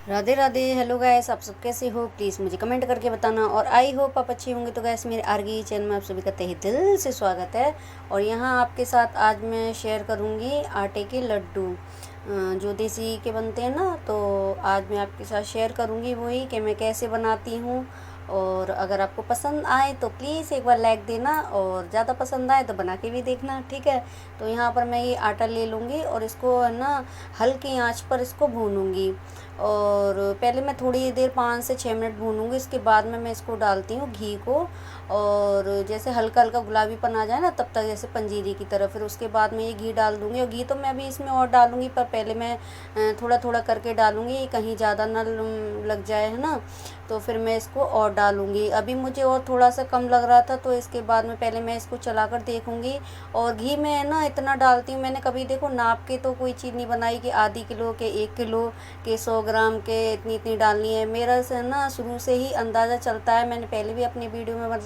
Radhe Radhe. Hello guys, आप सब कैसे हो? प्लीज़ मुझे कमेंट करके बताना। और आई होप आप अच्छे होंगे। तो गाइस, मेरे आरगी चैनल में आप सभी का तहे दिल से स्वागत है। और यहाँ आपके साथ आज मैं शेयर करूँगी आटे के लड्डू, जो देसी के बनते हैं ना। तो आज मैं आपके साथ शेयर करूँगी वही कि मैं कैसे बनाती हूँ। और अगर आपको पसंद आए तो प्लीज़ एक बार लाइक देना, और ज़्यादा पसंद आए तो बना के भी देखना, ठीक है। तो यहाँ पर मैं ये आटा ले लूँगी और इसको है ना हल्की आंच पर इसको भूनूँगी। और पहले मैं थोड़ी देर 5 से 6 मिनट भूनूँगी। इसके बाद में मैं इसको डालती हूँ घी को। और जैसे हल्का हल्का गुलाबीपन आ जाए ना, तब तक जैसे पंजीरी की तरह, फिर उसके बाद में ये घी डाल दूँगी। और घी तो मैं अभी इसमें और डालूँगी, पर पहले मैं थोड़ा थोड़ा करके डालूँगी, कहीं ज़्यादा ना लग जाए, है ना। तो फिर मैं इसको और डालूँगी। अभी मुझे और थोड़ा सा कम लग रहा था, तो इसके बाद में पहले मैं इसको चला कर देखूँगी। और घी में है ना इतना डालती हूँ, मैंने कभी देखो नाप के तो कोई चीज़ नहीं बनाई कि आधी किलो के 1 किलो के 100 ग्राम के इतनी इतनी डालनी है। मेरा से ना शुरू से ही अंदाज़ा चलता है, मैंने पहले भी अपनी वीडियो में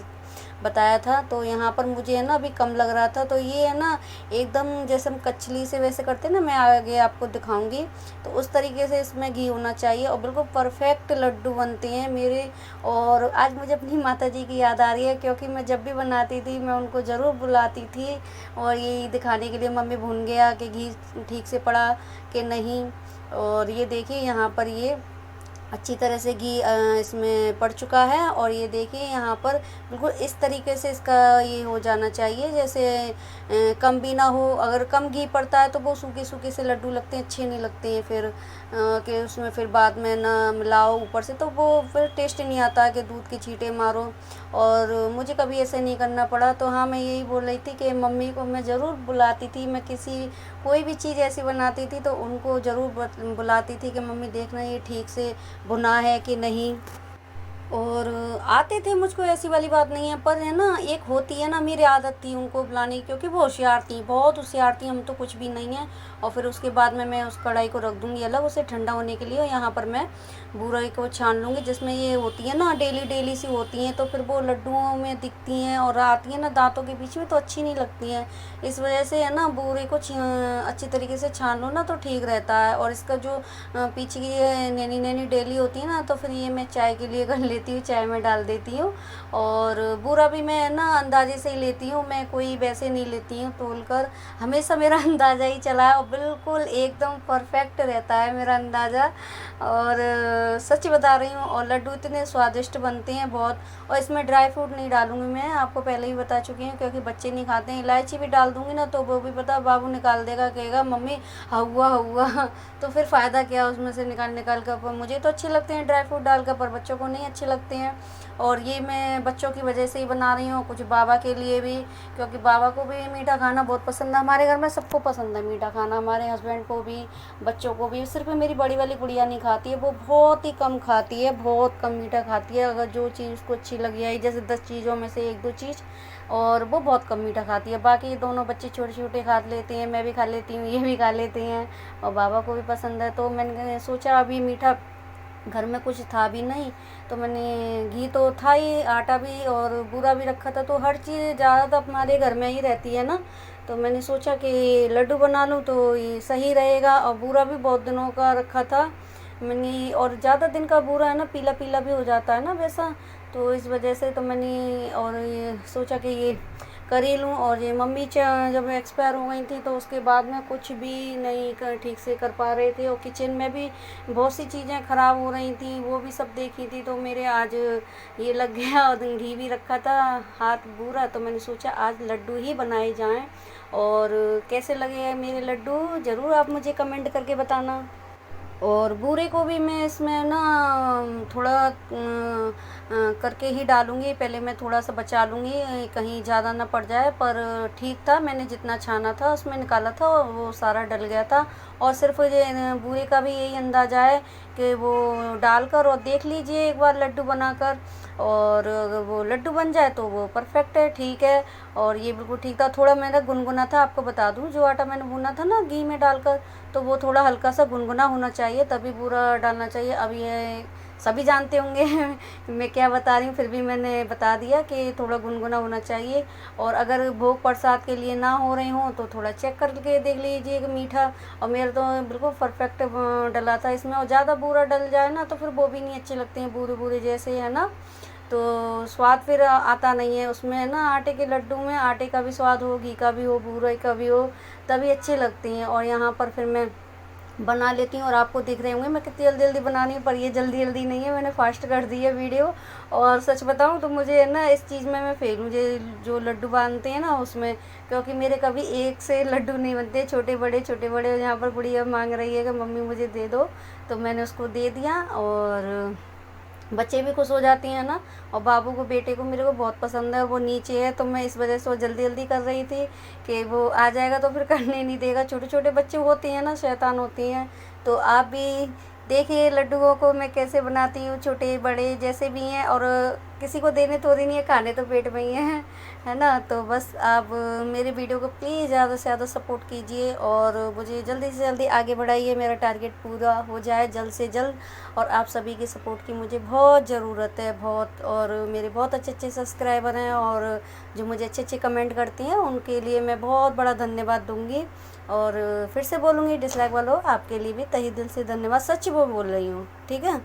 बताया था। तो यहाँ पर मुझे है ना अभी कम लग रहा था। तो ये है ना एकदम जैसे हम कचली से वैसे करते हैं ना, मैं आगे आपको दिखाऊंगी। तो उस तरीके से इसमें घी होना चाहिए और बिल्कुल परफेक्ट लड्डू बनते हैं मेरे। और आज मुझे अपनी माता जी की याद आ रही है, क्योंकि मैं जब भी बनाती थी मैं उनको ज़रूर बुलाती थी, और यही दिखाने के लिए मम्मी भून गया कि घी ठीक से पड़ा कि नहीं। और ये देखिए यहाँ पर ये अच्छी तरह से घी इसमें पड़ चुका है। और ये देखिए यहाँ पर बिल्कुल इस तरीके से इसका ये हो जाना चाहिए, जैसे कम भी ना हो। अगर कम घी पड़ता है तो वो सूखे सूखे से लड्डू लगते हैं, अच्छे नहीं लगते हैं फिर कि उसमें फिर बाद में ना मिलाओ ऊपर से, तो वो फिर टेस्ट नहीं आता है कि दूध के छींटे मारो। और मुझे कभी ऐसे नहीं करना पड़ा। तो हाँ, मैं यही बोल रही थी कि मम्मी को मैं ज़रूर बुलाती थी। मैं कोई भी चीज़ ऐसी बनाती थी तो उनको ज़रूर बुलाती थी कि मम्मी देखना ये ठीक से भुना है कि नहीं। और आते थे मुझको, ऐसी वाली बात नहीं है, पर है ना एक होती है ना, मेरी आदत थी उनको बुलाने की, क्योंकि वो होशियार थी, बहुत होशियार थी, हम तो कुछ भी नहीं है। और फिर उसके बाद में मैं उस कढ़ाई को रख दूँगी अलग, उसे ठंडा होने के लिए। और यहाँ पर मैं बूराई को छान लूँगी, जिसमें ये होती है ना डेली डेली सी होती हैं, तो फिर वो लड्डुओं में दिखती हैं और आती हैं ना दांतों के बीच में, तो अच्छी नहीं लगती हैं। इस वजह से है ना बूरे को अच्छी तरीके से छान लो ना तो ठीक रहता है। और इसका जो पीछे की ये नैनी नैनी डेली होती है ना, तो फिर ये मैं चाय के लिए कर लेती हूँ, चाय में डाल देती हूँ। और बूरा भी मैं ना अंदाजे से ही लेती हूँ, मैं कोई वैसे नहीं लेती हूँ तोल कर। हमेशा मेरा अंदाज़ा ही चला है और बिल्कुल एकदम परफेक्ट रहता है मेरा अंदाज़ा। और सच बता रही हूँ, और लड्डू इतने स्वादिष्ट बनते हैं बहुत। और इसमें ड्राई फ्रूट नहीं डालूँगी, मैं आपको पहले ही बता चुकी हूँ, क्योंकि बच्चे नहीं खाते हैं। इलायची भी डाल दूँगी ना तो वो भी पता बाबू निकाल देगा, कहेगा मम्मी हुआ हुआ। तो फिर फ़ायदा क्या उसमें से निकाल निकाल कर। पर मुझे तो अच्छे लगते हैं ड्राई फ्रूट डालकर, पर बच्चों को नहीं अच्छे लगते हैं। और ये मैं बच्चों की वजह से ही बना रही हूँ, कुछ बाबा के लिए भी, क्योंकि बाबा को भी मीठा खाना बहुत पसंद है। हमारे घर में सबको पसंद है मीठा खाना, हमारे हस्बैंड को भी, बच्चों को भी। सिर्फ मेरी बड़ी वाली गुड़िया नहीं खाती है, वो बहुत ही कम खाती है, बहुत कम मीठा खाती है। अगर जो चीज़ उसको अच्छी लगी आई, जैसे 10 चीज़ों में से 1-2 चीज़, और वो बहुत कम मीठा खाती है। बाकी दोनों बच्चे छोटे छोटे खा लेते हैं, मैं भी खा लेती हूँ, ये भी खा लेते हैं, और बाबा को भी पसंद है। तो मैंने सोचा अभी मीठा घर में कुछ था भी नहीं, तो मैंने घी तो था ही, आटा भी और बूरा भी रखा था, तो हर चीज़ ज़्यादा तो हमारे घर में ही रहती है ना। तो मैंने सोचा कि लड्डू बना लूँ तो ये सही रहेगा। और बूरा भी बहुत दिनों का रखा था मैंने, और ज़्यादा दिन का बूरा है ना पीला पीला भी हो जाता है ना वैसा, तो इस वजह से तो मैंने और ये सोचा कि ये कर ही लूँ। और ये मम्मी जब एक्सपायर हो गई थी तो उसके बाद में कुछ भी नहीं ठीक से कर पा रहे थे, और किचन में भी बहुत सी चीज़ें ख़राब हो रही थी, वो भी सब देखी थी। तो मेरे आज ये लग गया, और घी भी रखा था, हाथ बूरा, तो मैंने सोचा आज लड्डू ही बनाए जाएं। और कैसे लगे मेरे लड्डू ज़रूर आप मुझे कमेंट करके बताना। और बूरे को भी मैं इसमें ना थोड़ा करके ही डालूँगी, पहले मैं थोड़ा सा बचा लूँगी, कहीं ज़्यादा ना पड़ जाए। पर ठीक था, मैंने जितना छाना था उसमें निकाला था और वो सारा डल गया था। और सिर्फ ये बूरे का भी यही अंदाज़ा है कि वो डालकर और देख लीजिए एक बार लड्डू बनाकर, और अगर वो लड्डू बन जाए तो वो परफेक्ट है, ठीक है। और ये बिल्कुल ठीक था। थोड़ा मेरा गुनगुना था, आपको बता दूँ, जो आटा मैंने भुना था ना घी में डालकर, तो वो थोड़ा हल्का सा गुनगुना होना चाहिए, तभी पूरा डालना चाहिए। अब ये सभी जानते होंगे मैं क्या बता रही हूँ, फिर भी मैंने बता दिया कि थोड़ा गुनगुना होना चाहिए। और अगर भोग प्रसाद के लिए ना हो रहे हों तो थोड़ा चेक करके देख लीजिए मीठा। और मेरा तो बिल्कुल परफेक्ट डला था इसमें, और ज़्यादा बूरा डल जाए ना तो फिर वो भी नहीं अच्छे लगते हैं, बूरे बूरे जैसे, है ना। तो स्वाद फिर आता नहीं है उसमें, है ना। आटे के लड्डू में आटे का भी स्वाद हो, घी का भी हो, बूरे का भी हो, तभी अच्छे लगते हैं। और यहाँ पर फिर मैं बना लेती हूँ। और आपको दिख रहे होंगे मैं कितनी जल्दी जल्दी बनानी हूँ, पर ये जल्दी जल्दी नहीं है, मैंने फास्ट कर दी है वीडियो। और सच बताऊँ तो मुझे है ना इस चीज़ में मैं फेल हूँ, मुझे जो लड्डू बांधते हैं ना उसमें, क्योंकि मेरे कभी एक से लड्डू नहीं बनते, छोटे बड़े छोटे बड़े। यहाँ पर गुड़िया मांग रही है कि मम्मी मुझे दे दो, तो मैंने उसको दे दिया। और बच्चे भी खुश हो जाती हैं ना। और बाबू को, बेटे को मेरे को बहुत पसंद है, और वो नीचे है, तो मैं इस वजह से वो जल्दी जल्दी कर रही थी कि वो आ जाएगा तो फिर करने नहीं देगा। छोटे छोटे बच्चे होते हैं ना, शैतान होती हैं। तो आप भी देखिए लड्डुओं को मैं कैसे बनाती हूँ, छोटे बड़े जैसे भी हैं। और किसी को देने थोड़ी नहीं है, खाने तो पेट में ही है ना। तो बस आप मेरे वीडियो को प्लीज़ ज़्यादा से ज़्यादा सपोर्ट कीजिए, और मुझे जल्दी से जल्दी आगे बढ़ाइए, मेरा टारगेट पूरा हो जाए जल्द से जल्द। और आप सभी की सपोर्ट की मुझे बहुत ज़रूरत है, बहुत। और मेरे बहुत अच्छे अच्छे सब्सक्राइबर हैं, और जो मुझे अच्छे अच्छे कमेंट करती हैं उनके लिए मैं बहुत बड़ा धन्यवाद दूँगी। और फिर से बोलूँगी, डिसलाइक वालों आपके लिए भी तहे दिल से धन्यवाद, सच वो बोल रही हूँ, ठीक है।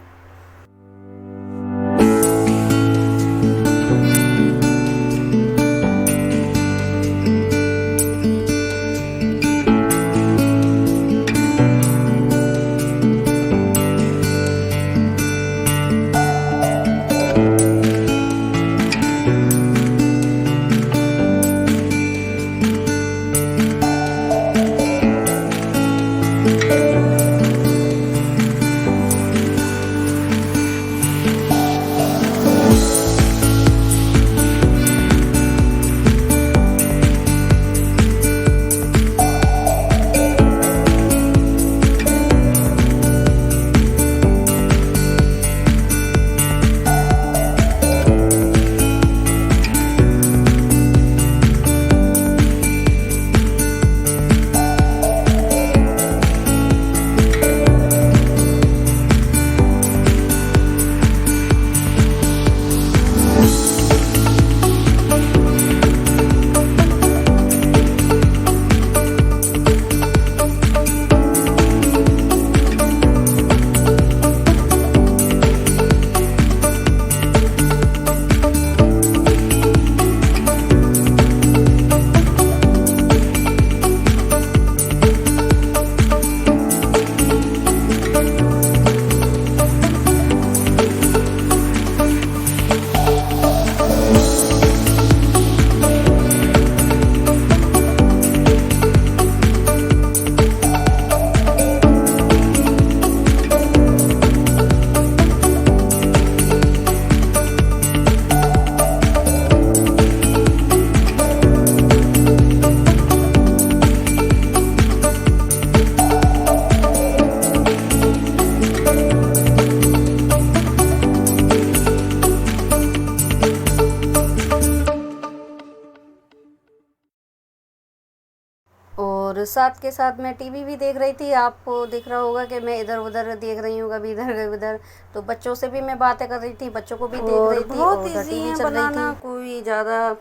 और साथ के साथ मैं टीवी भी देख रही थी। आपको दिख रहा होगा कि मैं इधर उधर देख रही हूँ, कभी इधर कभी उधर। तो बच्चों से भी मैं बातें कर रही थी, बच्चों को भी देख रही थी। बहुत ईजी है बनाना, कोई ज़्यादा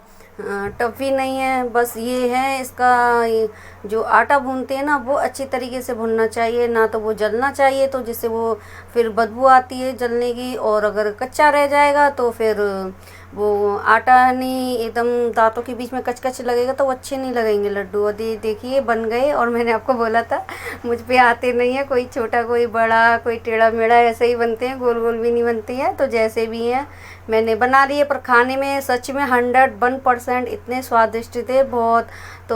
टफ भी नहीं है। बस ये है, इसका जो आटा भूनते हैं ना वो अच्छी तरीके से भुनना चाहिए, ना तो वो जलना चाहिए, तो जिससे वो फिर बदबू आती है जलने की। और अगर कच्चा रह जाएगा तो फिर वो आटा नहीं, एकदम दांतों के बीच में कच कच लगेगा तो वो अच्छे नहीं लगेंगे लड्डू। और देखिए बन गए। और मैंने आपको बोला था मुझ पे आते नहीं है, कोई छोटा कोई बड़ा कोई टेढ़ा मेढ़ा, ऐसे ही बनते हैं, गोल गोल भी नहीं बनते हैं। तो जैसे भी हैं मैंने बना लिए, पर खाने में सच में 101% इतने स्वादिष्ट थे, बहुत। तो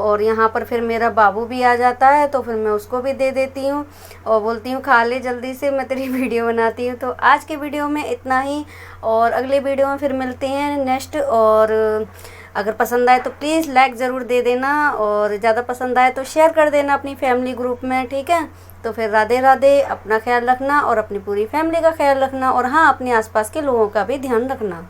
और यहाँ पर फिर मेरा बाबू भी आ जाता है, तो फिर मैं उसको भी दे देती हूँ और बोलती हूँ खा ले जल्दी से, मैं तेरी वीडियो बनाती हूँ। तो आज के वीडियो में इतना ही, और अगले वीडियो में फिर मिलते हैं नेक्स्ट। और अगर पसंद आए तो प्लीज़ लाइक ज़रूर दे देना, और ज़्यादा पसंद आए तो शेयर कर देना अपनी फैमिली ग्रुप में, ठीक है। तो फिर राधे राधे, अपना ख्याल रखना और अपनी पूरी फैमिली का ख्याल रखना, और हाँ अपने आसपास के लोगों का भी ध्यान रखना।